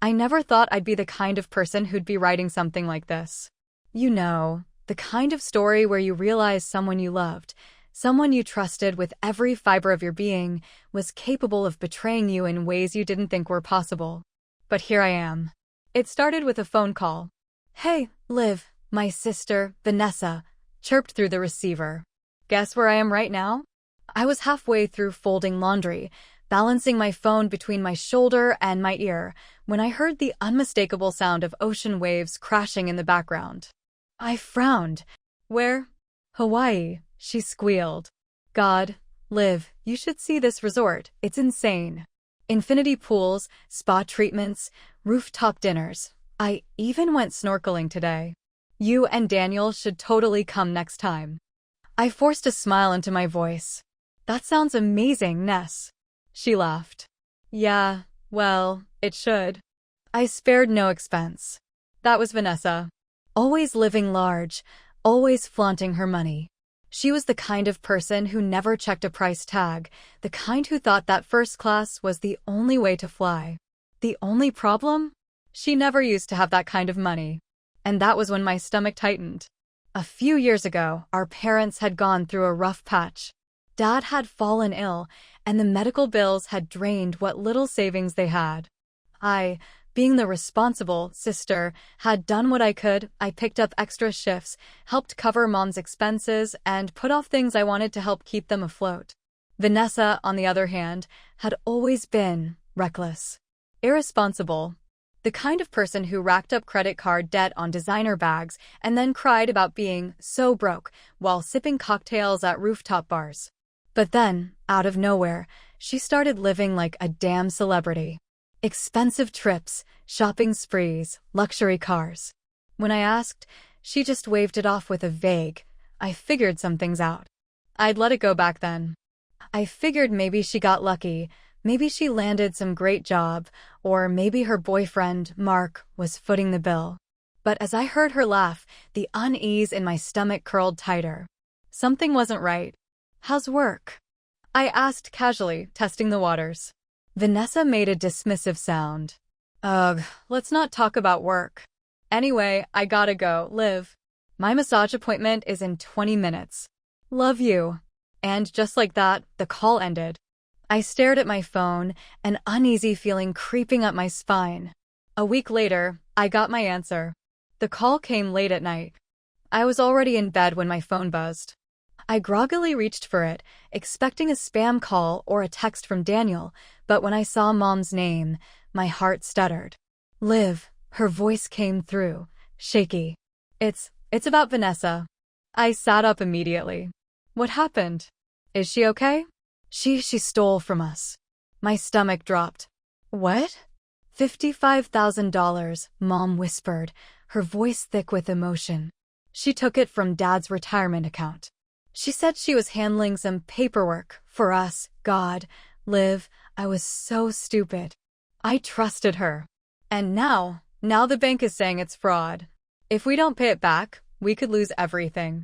I never thought I'd be the kind of person who'd be writing something like this. You know, the kind of story where you realize someone you loved, someone you trusted with every fiber of your being, was capable of betraying you in ways you didn't think were possible. But here I am. It started with a phone call. "Hey, Liv," my sister, Vanessa, chirped through the receiver. Guess where I am right now? I was halfway through folding laundry, balancing my phone between my shoulder and my ear, when I heard the unmistakable sound of ocean waves crashing in the background. I frowned. "Where?" "Hawaii," she squealed. "God, Liv, you should see this resort. It's insane. Infinity pools, spa treatments, rooftop dinners. I even went snorkeling today. You and Daniel should totally come next time." I forced a smile into my voice. "That sounds amazing, Ness." She laughed. "Yeah, well, it should." I spared no expense. That was Vanessa. Always living large, always flaunting her money. She was the kind of person who never checked a price tag, the kind who thought that first class was the only way to fly. The only problem? She never used to have that kind of money. And that was when my stomach tightened. A few years ago, our parents had gone through a rough patch. Dad had fallen ill, and the medical bills had drained what little savings they had. I, being the responsible sister, had done what I could. I picked up extra shifts, helped cover Mom's expenses, and put off things I wanted to help keep them afloat. Vanessa, on the other hand, had always been reckless, irresponsible. The kind of person who racked up credit card debt on designer bags and then cried about being so broke while sipping cocktails at rooftop bars. But then, out of nowhere, she started living like a damn celebrity. Expensive trips, shopping sprees, luxury cars. When I asked, she just waved it off with a vague, "I figured some things out." I'd let it go back then. I figured maybe she got lucky, maybe she landed some great job, or maybe her boyfriend, Mark, was footing the bill. But as I heard her laugh, the unease in my stomach curled tighter. Something wasn't right. "How's work?" I asked casually, testing the waters. Vanessa made a dismissive sound. "Ugh, let's not talk about work. Anyway, I gotta go, Liv. My massage appointment is in 20 minutes. Love you." And just like that, the call ended. I stared at my phone, an uneasy feeling creeping up my spine. A week later, I got my answer. The call came late at night. I was already in bed when my phone buzzed. I groggily reached for it, expecting a spam call or a text from Daniel, but when I saw Mom's name, my heart stuttered. "Liv," her voice came through, shaky. It's about Vanessa." I sat up immediately. "What happened? Is she okay?" She stole from us." My stomach dropped. "What?" $55,000, Mom whispered, her voice thick with emotion. "She took it from Dad's retirement account. She said she was handling some paperwork for us." God, Liv, I was so stupid. I trusted her. And now the bank is saying it's fraud. If we don't pay it back, we could lose everything.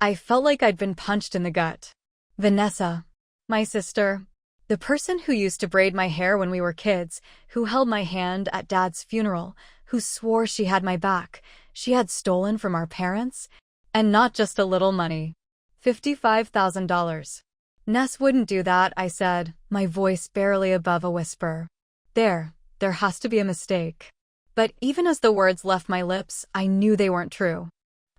I felt like I'd been punched in the gut. Vanessa, my sister, the person who used to braid my hair when we were kids, who held my hand at Dad's funeral, who swore she had my back, she had stolen from our parents, and not just a little money. $55,000. "Ness wouldn't do that," I said, my voice barely above a whisper. There has to be a mistake." But even as the words left my lips, I knew they weren't true.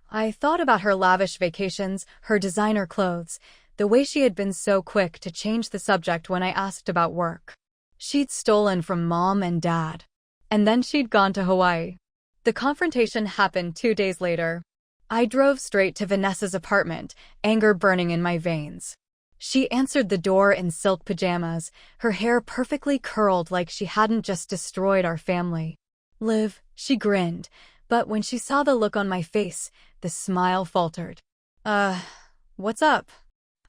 I thought about her lavish vacations, her designer clothes, the way she had been so quick to change the subject when I asked about work. She'd stolen from Mom and Dad. And then she'd gone to Hawaii. The confrontation happened 2 days later. I drove straight to Vanessa's apartment, anger burning in my veins. She answered the door in silk pajamas, her hair perfectly curled like she hadn't just destroyed our family. "Liv," she grinned, but when she saw the look on my face, the smile faltered. What's up?"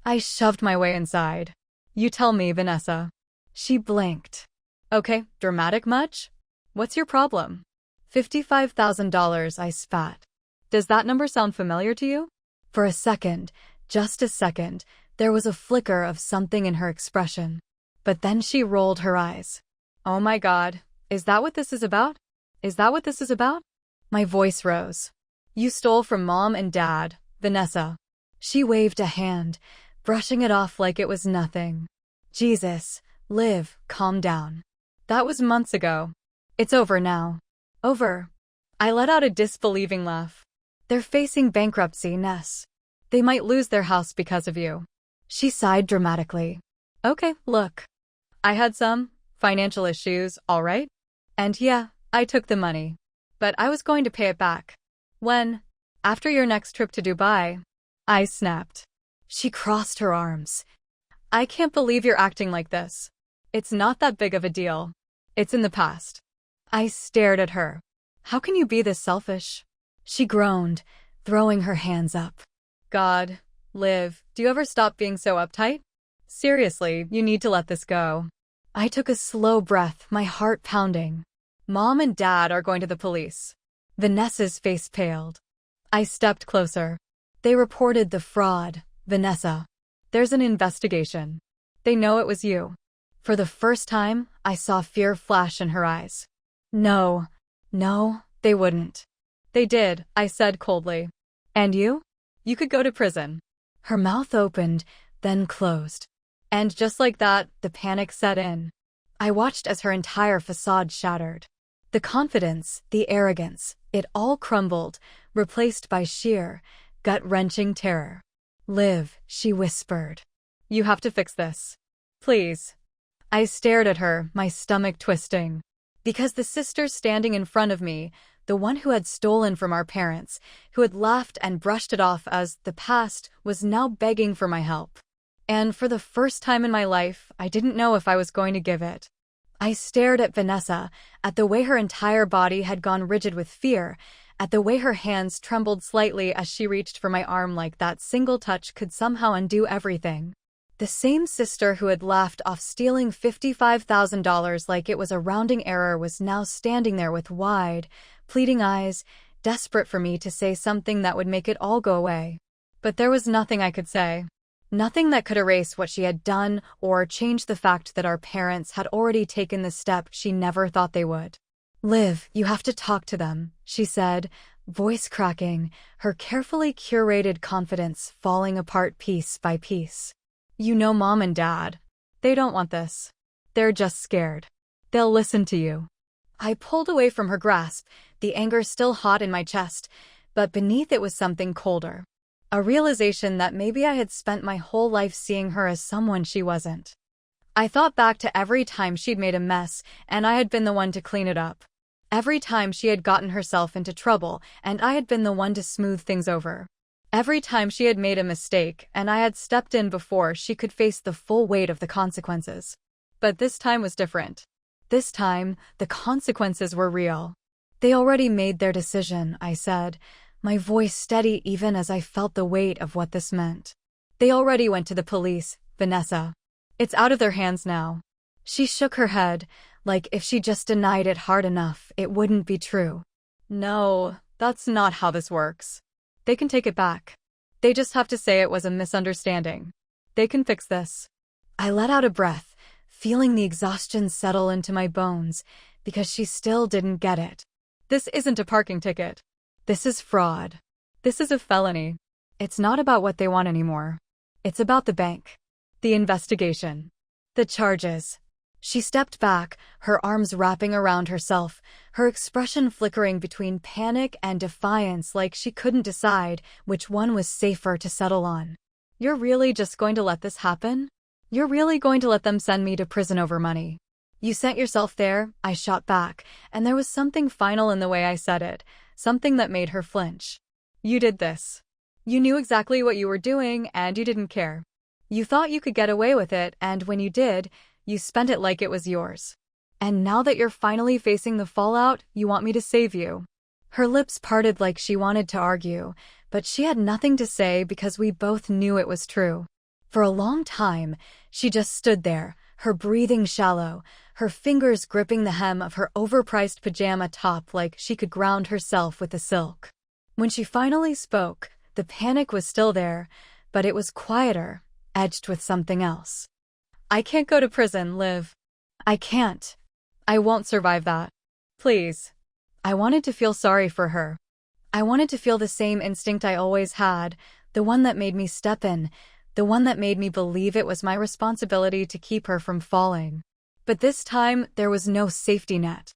I shoved my way inside. "You tell me, Vanessa." She blinked. "Okay, dramatic much? What's your problem?" $55,000, I spat. "Does that number sound familiar to you?" For a second, just a second, there was a flicker of something in her expression. But then she rolled her eyes. "Oh my God, Is that what this is about? Is that what this is about? My voice rose. You stole from Mom and Dad, Vanessa. She waved a hand, brushing it off like it was nothing. Jesus, Liv, calm down. That was months ago. It's over now. Over. I let out a disbelieving laugh. They're facing bankruptcy, Ness. They might lose their house because of you. She sighed dramatically. Okay, look. I had some financial issues, all right? And yeah, I took the money. But I was going to pay it back. When? After your next trip to Dubai. I snapped. She crossed her arms. I can't believe you're acting like this. It's not that big of a deal. It's in the past. I stared at her. How can you be this selfish? She groaned, throwing her hands up. God, Liv, do you ever stop being so uptight? Seriously, you need to let this go. I took a slow breath, my heart pounding. Mom and Dad are going to the police. Vanessa's face paled. I stepped closer. They reported the fraud, Vanessa. There's an investigation. They know it was you. For the first time, I saw fear flash in her eyes. No, they wouldn't. They did, I said coldly. And you? You could go to prison. Her mouth opened, then closed. And just like that, the panic set in. I watched as her entire facade shattered. The confidence, the arrogance, it all crumbled, replaced by sheer, gut-wrenching terror. Liv, she whispered. You have to fix this. Please. I stared at her, my stomach twisting. Because the sister standing in front of me, the one who had stolen from our parents, who had laughed and brushed it off as the past, was now begging for my help. And for the first time in my life, I didn't know if I was going to give it. I stared at Vanessa, at the way her entire body had gone rigid with fear, at the way her hands trembled slightly as she reached for my arm like that single touch could somehow undo everything. The same sister who had laughed off stealing $55,000 like it was a rounding error was now standing there with wide, pleading eyes, desperate for me to say something that would make it all go away. But there was nothing I could say. Nothing that could erase what she had done or change the fact that our parents had already taken the step she never thought they would. Liv, you have to talk to them, she said, voice cracking, her carefully curated confidence falling apart piece by piece. You know Mom and Dad. They don't want this. They're just scared. They'll listen to you. I pulled away from her grasp, the anger still hot in my chest, but beneath it was something colder. A realization that maybe I had spent my whole life seeing her as someone she wasn't. I thought back to every time she'd made a mess and I had been the one to clean it up. Every time she had gotten herself into trouble and I had been the one to smooth things over. Every time she had made a mistake and I had stepped in before she could face the full weight of the consequences. But this time was different. This time, the consequences were real. They already made their decision, I said, my voice steady even as I felt the weight of what this meant. They already went to the police, Vanessa. It's out of their hands now. She shook her head, like if she just denied it hard enough, it wouldn't be true. No, that's not how this works. They can take it back. They just have to say it was a misunderstanding. They can fix this. I let out a breath, feeling the exhaustion settle into my bones, because she still didn't get it. This isn't a parking ticket. This is fraud. This is a felony. It's not about what they want anymore. It's about the bank. The investigation. The charges. She stepped back, her arms wrapping around herself, her expression flickering between panic and defiance like she couldn't decide which one was safer to settle on. You're really just going to let this happen? You're really going to let them send me to prison over money? You sent yourself there, I shot back, and there was something final in the way I said it, something that made her flinch. You did this. You knew exactly what you were doing and you didn't care. You thought you could get away with it, and when you did, you spent it like it was yours. And now that you're finally facing the fallout, you want me to save you. Her lips parted like she wanted to argue, but she had nothing to say because we both knew it was true. For a long time, she just stood there, her breathing shallow, her fingers gripping the hem of her overpriced pajama top like she could ground herself with the silk. When she finally spoke, the panic was still there, but it was quieter, edged with something else. I can't go to prison, Liv. I can't. I won't survive that. Please. I wanted to feel sorry for her. I wanted to feel the same instinct I always had, the one that made me step in, the one that made me believe it was my responsibility to keep her from falling. But this time, there was no safety net.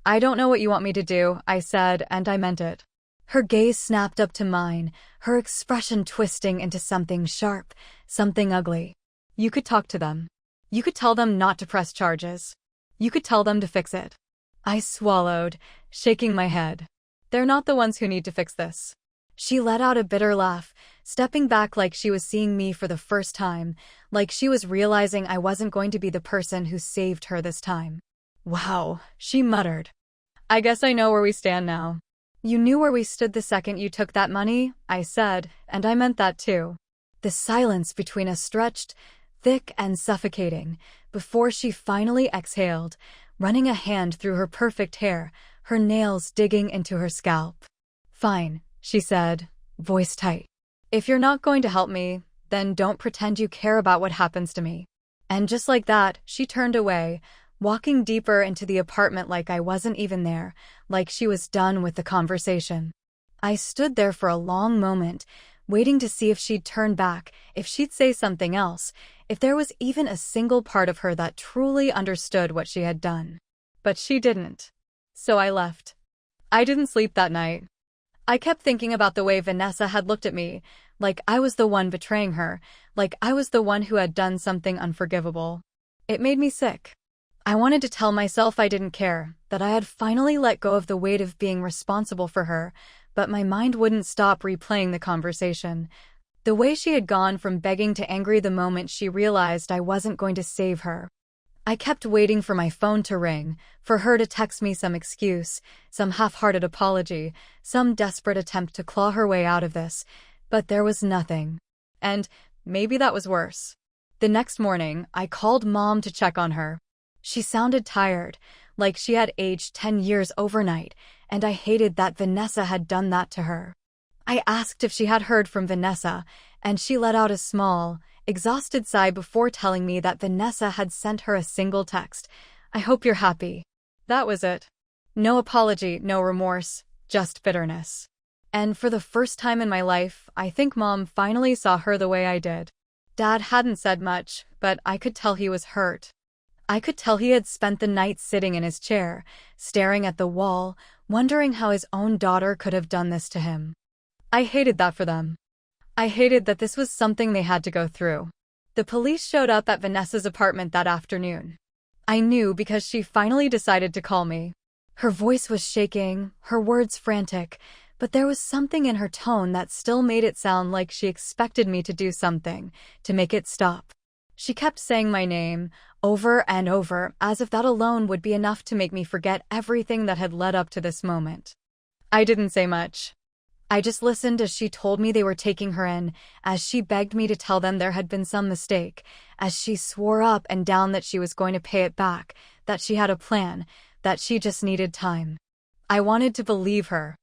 I don't know what you want me to do, I said, and I meant it. Her gaze snapped up to mine, her expression twisting into something sharp, something ugly. You could talk to them. You could tell them not to press charges. You could tell them to fix it. I swallowed, shaking my head. They're not the ones who need to fix this. She let out a bitter laugh, stepping back like she was seeing me for the first time, like she was realizing I wasn't going to be the person who saved her this time. Wow, she muttered. I guess I know where we stand now. You knew where we stood the second you took that money, I said, and I meant that too. The silence between us stretched, thick and suffocating, before she finally exhaled, running a hand through her perfect hair, her nails digging into her scalp. Fine, she said, voice tight. If you're not going to help me, then don't pretend you care about what happens to me. And just like that, she turned away, walking deeper into the apartment like I wasn't even there, like she was done with the conversation. I stood there for a long moment, waiting to see if she'd turn back, if she'd say something else, if there was even a single part of her that truly understood what she had done. But she didn't. So I left. I didn't sleep that night. I kept thinking about the way Vanessa had looked at me, like I was the one betraying her, like I was the one who had done something unforgivable. It made me sick. I wanted to tell myself I didn't care, that I had finally let go of the weight of being responsible for her, but my mind wouldn't stop replaying the conversation. The way she had gone from begging to angry the moment she realized I wasn't going to save her. I kept waiting for my phone to ring, for her to text me some excuse, some half-hearted apology, some desperate attempt to claw her way out of this, but there was nothing. And maybe that was worse. The next morning, I called Mom to check on her. She sounded tired, like she had aged 10 years overnight, and I hated that Vanessa had done that to her. I asked if she had heard from Vanessa, and she let out a small, exhausted sigh before telling me that Vanessa had sent her a single text. I hope you're happy. That was it. No apology, no remorse, just bitterness. And for the first time in my life, I think Mom finally saw her the way I did. Dad hadn't said much, but I could tell he was hurt. I could tell he had spent the night sitting in his chair, staring at the wall, wondering how his own daughter could have done this to him. I hated that for them. I hated that this was something they had to go through. The police showed up at Vanessa's apartment that afternoon. I knew because she finally decided to call me. Her voice was shaking, her words frantic, but there was something in her tone that still made it sound like she expected me to do something, to make it stop. She kept saying my name, over and over, as if that alone would be enough to make me forget everything that had led up to this moment. I didn't say much. I just listened as she told me they were taking her in, as she begged me to tell them there had been some mistake, as she swore up and down that she was going to pay it back, that she had a plan, that she just needed time. I wanted to believe her.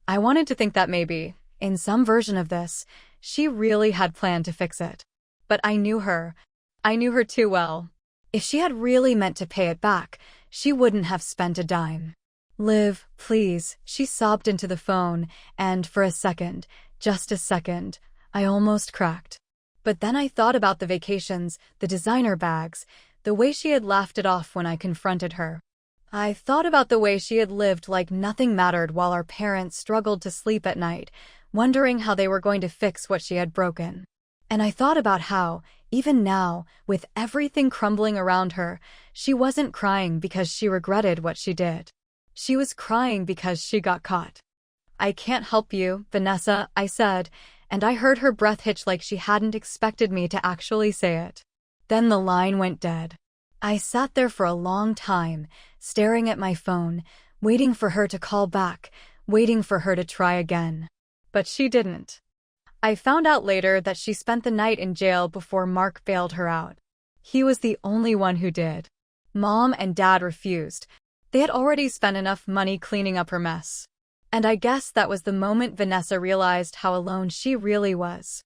I wanted to think that maybe, in some version of this, she really had planned to fix it. But I knew her. I knew her too well. If she had really meant to pay it back, she wouldn't have spent a dime. Liv, please, she sobbed into the phone, and for a second, just a second, I almost cracked. But then I thought about the vacations, the designer bags, the way she had laughed it off when I confronted her. I thought about the way she had lived like nothing mattered while our parents struggled to sleep at night, wondering how they were going to fix what she had broken. And I thought about how, even now, with everything crumbling around her, she wasn't crying because she regretted what she did. She was crying because she got caught. I can't help you, Vanessa, I said, and I heard her breath hitch like she hadn't expected me to actually say it. Then the line went dead. I sat there for a long time, staring at my phone, waiting for her to call back, waiting for her to try again. But she didn't. I found out later that she spent the night in jail before Mark bailed her out. He was the only one who did. Mom and Dad refused. They had already spent enough money cleaning up her mess. And I guess that was the moment Vanessa realized how alone she really was.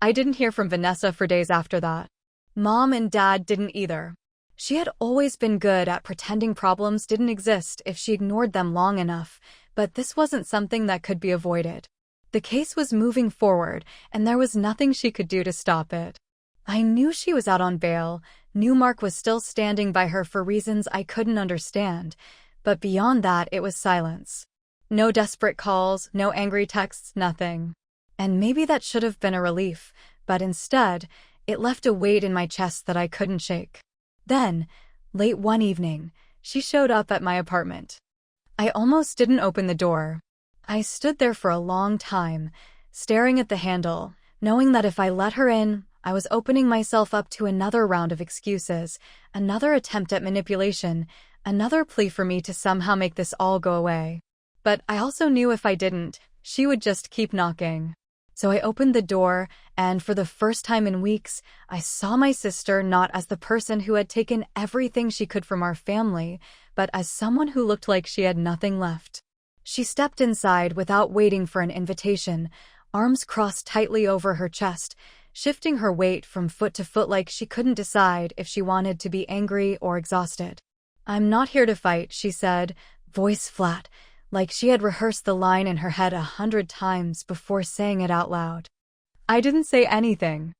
I didn't hear from Vanessa for days after that. Mom and Dad didn't either. She had always been good at pretending problems didn't exist if she ignored them long enough, but this wasn't something that could be avoided. The case was moving forward, and there was nothing she could do to stop it. I knew she was out on bail, knew Mark was still standing by her for reasons I couldn't understand, but beyond that it was silence. No desperate calls, no angry texts, nothing. And maybe that should have been a relief, but instead, it left a weight in my chest that I couldn't shake. Then, late one evening, she showed up at my apartment. I almost didn't open the door. I stood there for a long time, staring at the handle, knowing that if I let her in, I was opening myself up to another round of excuses, another attempt at manipulation, another plea for me to somehow make this all go away. But I also knew if I didn't, she would just keep knocking. So I opened the door, and for the first time in weeks, I saw my sister not as the person who had taken everything she could from our family, but as someone who looked like she had nothing left. She stepped inside without waiting for an invitation, arms crossed tightly over her chest, shifting her weight from foot to foot like she couldn't decide if she wanted to be angry or exhausted. "I'm not here to fight," she said, voice flat, like she had rehearsed the line in her head 100 times before saying it out loud. I didn't say anything.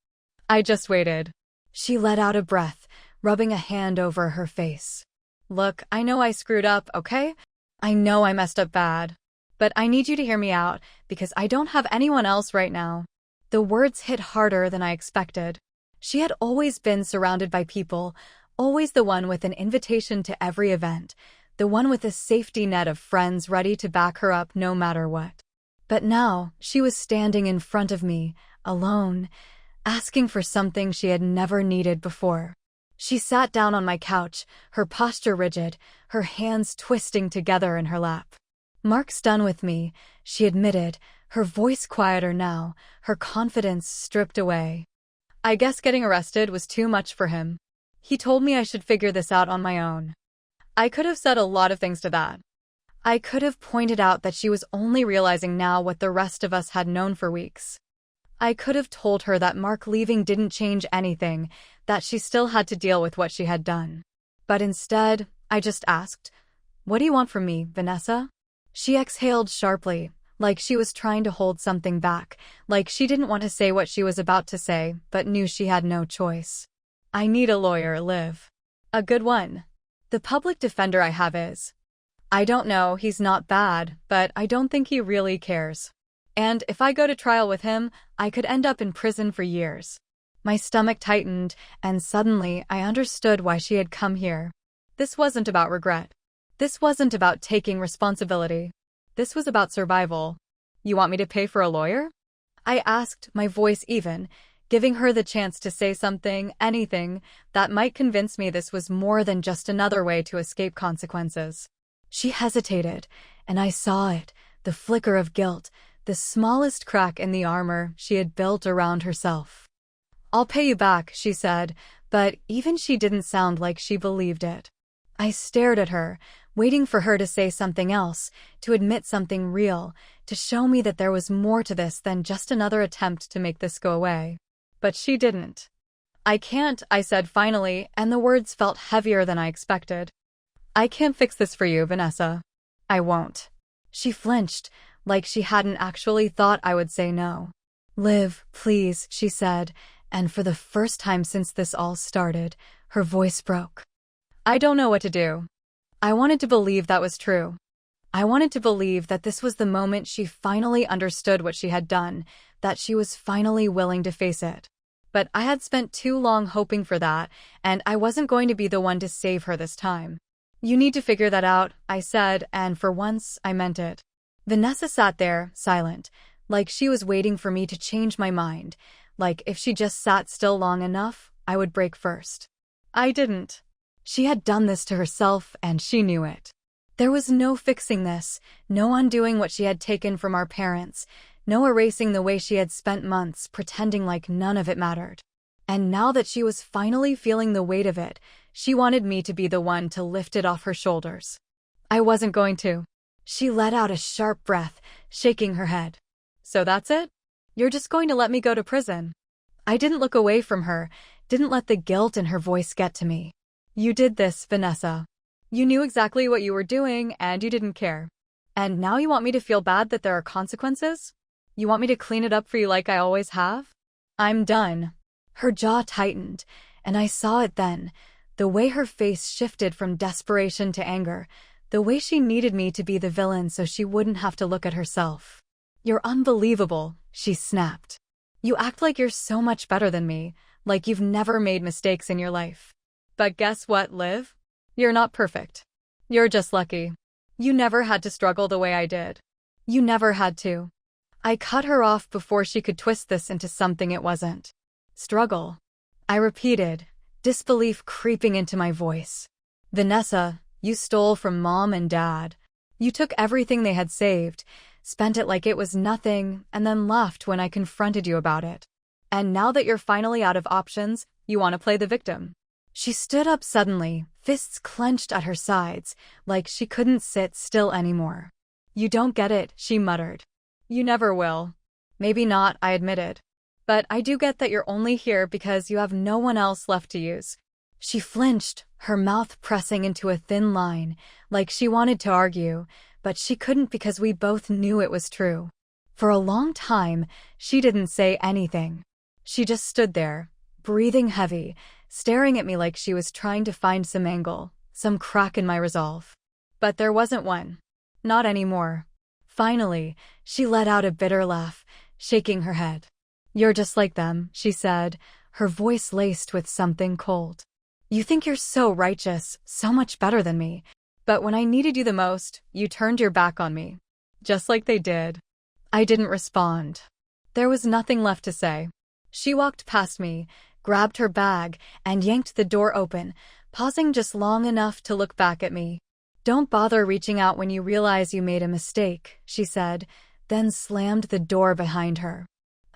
I just waited. She let out a breath, rubbing a hand over her face. "Look, I know I screwed up, okay? I know I messed up bad. But I need you to hear me out, because I don't have anyone else right now." The words hit harder than I expected. She had always been surrounded by people, always the one with an invitation to every event, the one with a safety net of friends ready to back her up no matter what. But now, she was standing in front of me, alone, asking for something she had never needed before. She sat down on my couch, her posture rigid, her hands twisting together in her lap. "Mark's done with me," she admitted, her voice quieter now, her confidence stripped away. "I guess getting arrested was too much for him. He told me I should figure this out on my own." I could have said a lot of things to that. I could have pointed out that she was only realizing now what the rest of us had known for weeks. I could have told her that Mark leaving didn't change anything, that she still had to deal with what she had done. But instead, I just asked, "What do you want from me, Vanessa?" She exhaled sharply, like she was trying to hold something back, like she didn't want to say what she was about to say, but knew she had no choice. "I need a lawyer, Liv. A good one. The public defender I have is. I don't know, he's not bad, but I don't think he really cares. And if I go to trial with him, I could end up in prison for years." My stomach tightened, and suddenly I understood why she had come here. This wasn't about regret. This wasn't about taking responsibility. This was about survival. "You want me to pay for a lawyer?" I asked, my voice even, giving her the chance to say something, anything, that might convince me this was more than just another way to escape consequences. She hesitated, and I saw it, the flicker of guilt, the smallest crack in the armor she had built around herself. "I'll pay you back," she said, but even she didn't sound like she believed it. I stared at her, waiting for her to say something else, to admit something real, to show me that there was more to this than just another attempt to make this go away. But she didn't. "I can't," I said finally, and the words felt heavier than I expected. "I can't fix this for you, Vanessa. I won't." She flinched, like she hadn't actually thought I would say no. "Liv, please," she said, and for the first time since this all started, her voice broke. I don't know what to do. I wanted to believe that was true. I wanted to believe that this was the moment she finally understood what she had done, that she was finally willing to face it. But I had spent too long hoping for that, and I wasn't going to be the one to save her this time. "You need to figure that out," I said, and for once, I meant it. Vanessa sat there, silent, like she was waiting for me to change my mind, like if she just sat still long enough, I would break first. I didn't. She had done this to herself, and she knew it. There was no fixing this, no undoing what she had taken from our parents, no erasing the way she had spent months pretending like none of it mattered. And now that she was finally feeling the weight of it, she wanted me to be the one to lift it off her shoulders. I wasn't going to. She let out a sharp breath, shaking her head. "So that's it? You're just going to let me go to prison?" I didn't look away from her, didn't let the guilt in her voice get to me. You did this, Vanessa. You knew exactly what you were doing and you didn't care. And now you want me to feel bad that there are consequences? You want me to clean it up for you like I always have? I'm done. Her jaw tightened, and I saw it then, the way her face shifted from desperation to anger, the way she needed me to be the villain so she wouldn't have to look at herself. You're unbelievable, she snapped. You act like you're so much better than me, like you've never made mistakes in your life. But guess what, Liv? You're not perfect. You're just lucky. You never had to struggle the way I did. You never had to. I cut her off before she could twist this into something it wasn't. Struggle. I repeated, disbelief creeping into my voice. Vanessa, you stole from Mom and Dad. You took everything they had saved, spent it like it was nothing, and then left when I confronted you about it. And now that you're finally out of options, you want to play the victim. She stood up suddenly, fists clenched at her sides, like she couldn't sit still anymore. You don't get it, she muttered. You never will. Maybe not, I admitted. But I do get that you're only here because you have no one else left to use. She flinched, her mouth pressing into a thin line, like she wanted to argue, but she couldn't because we both knew it was true. For a long time, she didn't say anything. She just stood there, breathing heavy, staring at me like she was trying to find some angle, some crack in my resolve. But there wasn't one. Not anymore. Finally, she let out a bitter laugh, shaking her head. You're just like them, she said, her voice laced with something cold. You think you're so righteous, so much better than me. But when I needed you the most, you turned your back on me. Just like they did. I didn't respond. There was nothing left to say. She walked past me, grabbed her bag, and yanked the door open, pausing just long enough to look back at me. Don't bother reaching out when you realize you made a mistake, she said, then slammed the door behind her.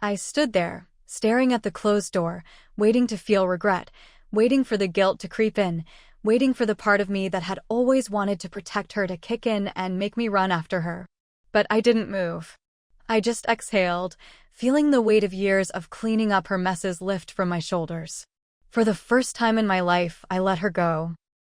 I stood there, staring at the closed door, waiting to feel regret, waiting for the guilt to creep in, waiting for the part of me that had always wanted to protect her to kick in and make me run after her. But I didn't move. I just exhaled, feeling the weight of years of cleaning up her messes lift from my shoulders. For the first time in my life, I let her go.